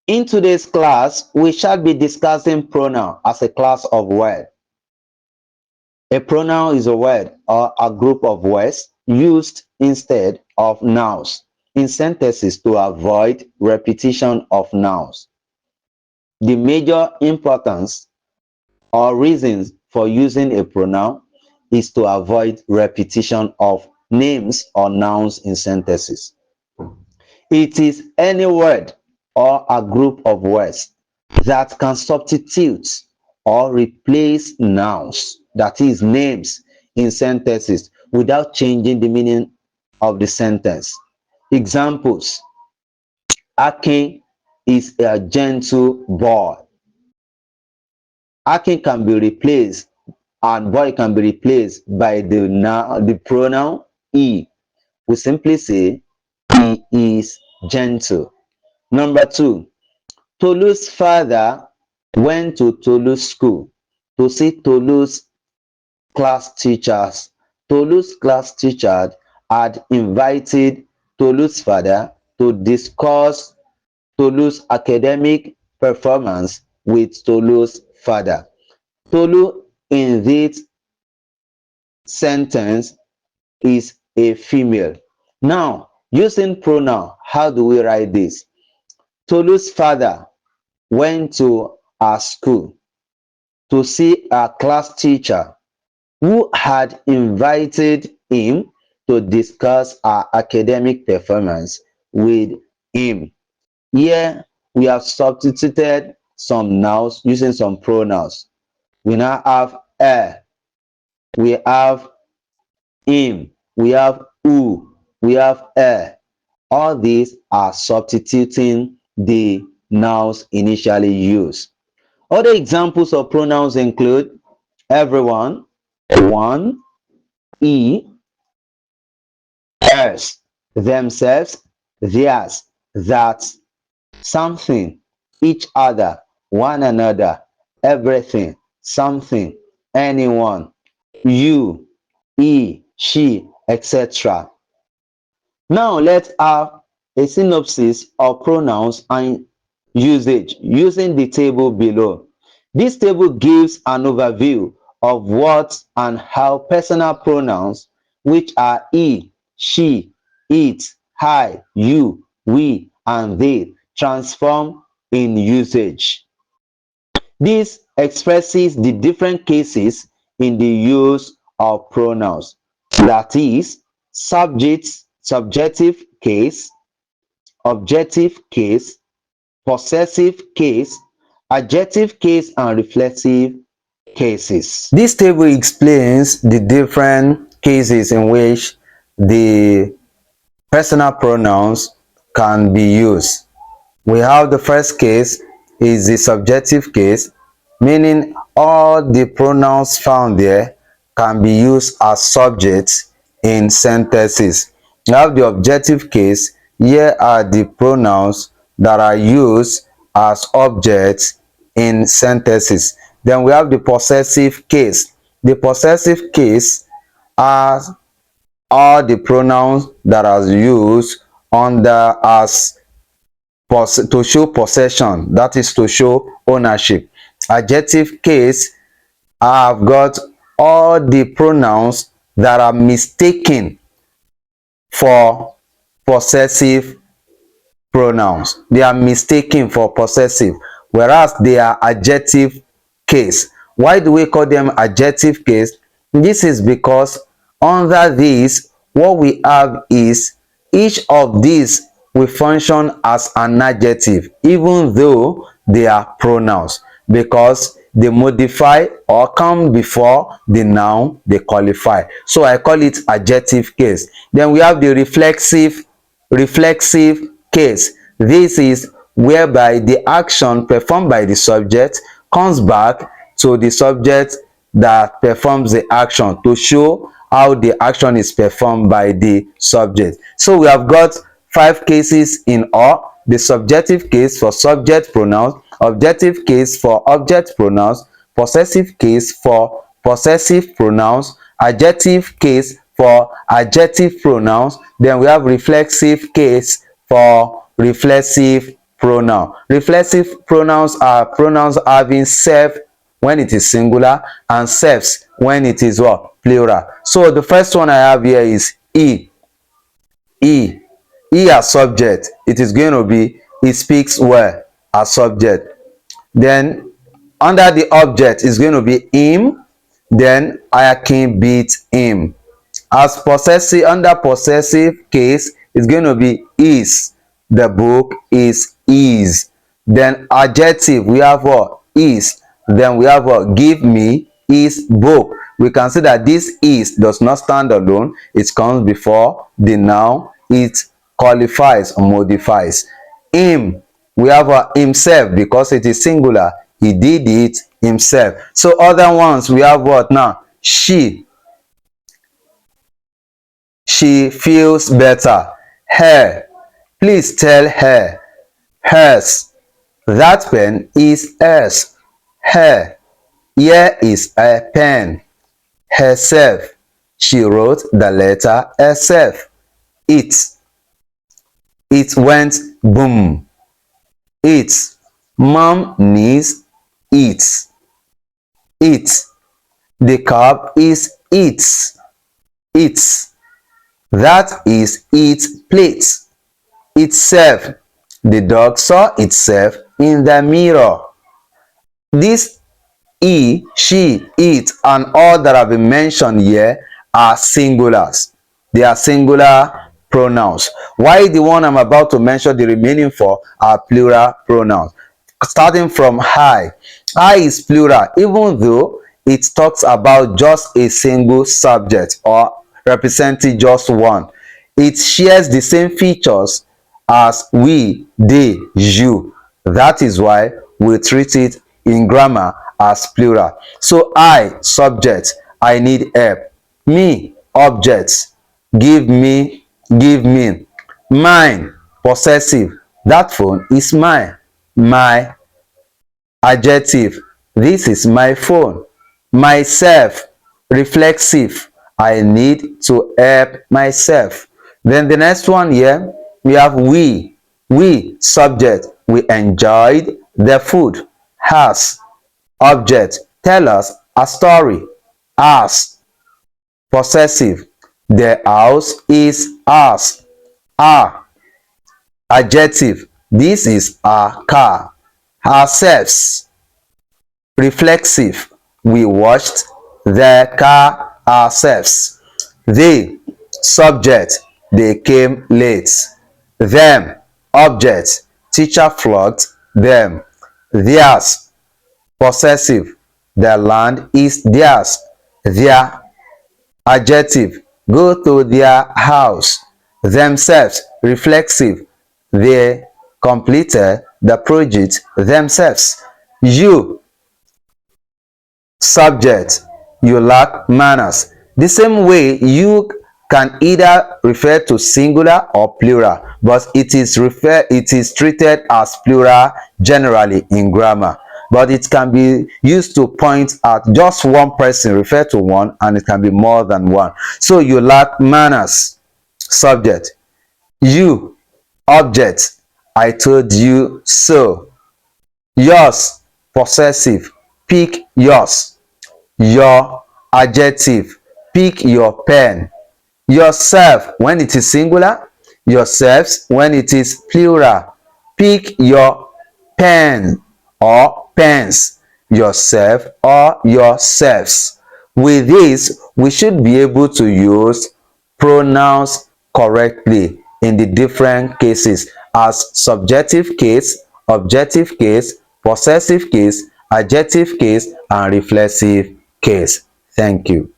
In today's class, we shall be discussing pronoun as a class of word. A pronoun is a word or a group of words used instead of nouns in sentences to avoid repetition of nouns. The major importance or reasons for using a pronoun is to avoid repetition of names or nouns in sentences. It is any word or a group of words that can substitute or replace nouns, that is, names, in sentences without changing the meaning of the sentence. Examples: Akin is a gentle boy. Akin can be replaced and boy can be replaced by the pronoun he. We simply say he is gentle. Number 2, Tolu's father went to Tolu's school to see Tolu's class teachers. Tolu's class teacher had invited Tolu's father to discuss Tolu's academic performance with Tolu's father. Tolu in this sentence is a female. Now, using pronoun, how do we write this? Tolu's father went to our school to see our class teacher who had invited him to discuss our academic performance with him. Here we have substituted some nouns using some pronouns. We now have her, we have him, we have who, we have her. All these are substituting the nouns initially used. Other examples of pronouns include everyone, one, he, hers, themselves, theirs, that, something, each other, one another, everything, something, anyone, you, he, she, etc. Now let's have a synopsis of pronouns and usage using the table below. This table gives an overview of what and how personal pronouns, which are he, she, it, I, you, we, and they, transform in usage. This expresses the different cases in the use of pronouns, that is, subjective case, objective case, possessive case, adjective case, and reflexive cases. This table explains the different cases in which the personal pronouns can be used. We have the first case is the subjective case, meaning all the pronouns found there can be used as subjects in sentences. We have the objective case. Here are the pronouns that are used as objects in sentences. Then we have the possessive case. The possessive case are all the pronouns that are used under as to show possession, that is to show ownership. Adjective case, I've got all the pronouns that are mistaken for possessive pronouns. They are mistaken for possessive, whereas they are adjective case. Why do we call them adjective case? This is because under this, what we have is each of these will function as an adjective, even though they are pronouns, because they modify or come before the noun they qualify. So I call it adjective case. Then we have the reflexive case. This is whereby the action performed by the subject comes back to the subject that performs the action to show how the action is performed by the subject. So we have got 5 cases in all: the subjective case for subject pronouns, objective case for object pronouns, possessive case for possessive pronouns, adjective case for adjective pronouns. Then we have reflexive case for reflexive pronoun. Reflexive pronouns are pronouns having self when it is singular and selves when it is what? Plural. So the first one I have here is he. He. He as subject. It is going to be he speaks well as subject. Then under the object is going to be him. Then Ayakin beat him. As possessive, under possessive case, it's going to be is. The book is is. Then adjective, we have what? Is. Then we have what? Give me is book. We can see that this is does not stand alone. It comes before the noun. It qualifies or modifies. Him, we have a himself because it is singular. He did it himself. So other ones, we have what now? She feels better. Her, please tell her. Hers, that pen is hers. Her, here is a pen. Herself, she wrote the letter herself. It went boom. It, mom needs it. It, the cup is its. Its, that is its plate. Itself, the dog saw itself in the mirror. This he, she, it, and all that have been mentioned here are singulars. They are singular pronouns. While the one I'm about to mention, the remaining four, are plural pronouns. Starting from I. I is plural, even though it talks about just a single subject or representing just one. It shares the same features as we, they, you. That is why we treat it in grammar as plural. So I, subject, I need help. Me, object, give me, give me. Mine, possessive, that phone is mine. My, adjective, this is my phone. Myself, reflexive, I need to help myself. Then the next one here, we have we. We, subject, we enjoyed the food. Has, object, tell us a story. As, possessive, the house is ours. Are, adjective, this is our car. Ourselves, reflexive, we washed the car ourselves. They, subject, they came late. Them, object, teacher flogged them. Theirs, possessive, the land is theirs. Their, adjective, go to their house. Themselves, reflexive, they completed the project themselves. You, subject, you lack manners. The same way you can either refer to singular or plural, but it is treated as plural generally in grammar. But it can be used to point at just one person, refer to one, and it can be more than one. So you lack manners, subject. You, object, I told you so. Yours, possessive, pick yours. Your, adjective, pick your pen. Yourself when it is singular, yourselves when it is plural. Pick your pen or pens, yourself or yourselves. With this, we should be able to use pronouns correctly in the different cases as subjective case, objective case, possessive case, adjective case, and reflexive case. Thank you.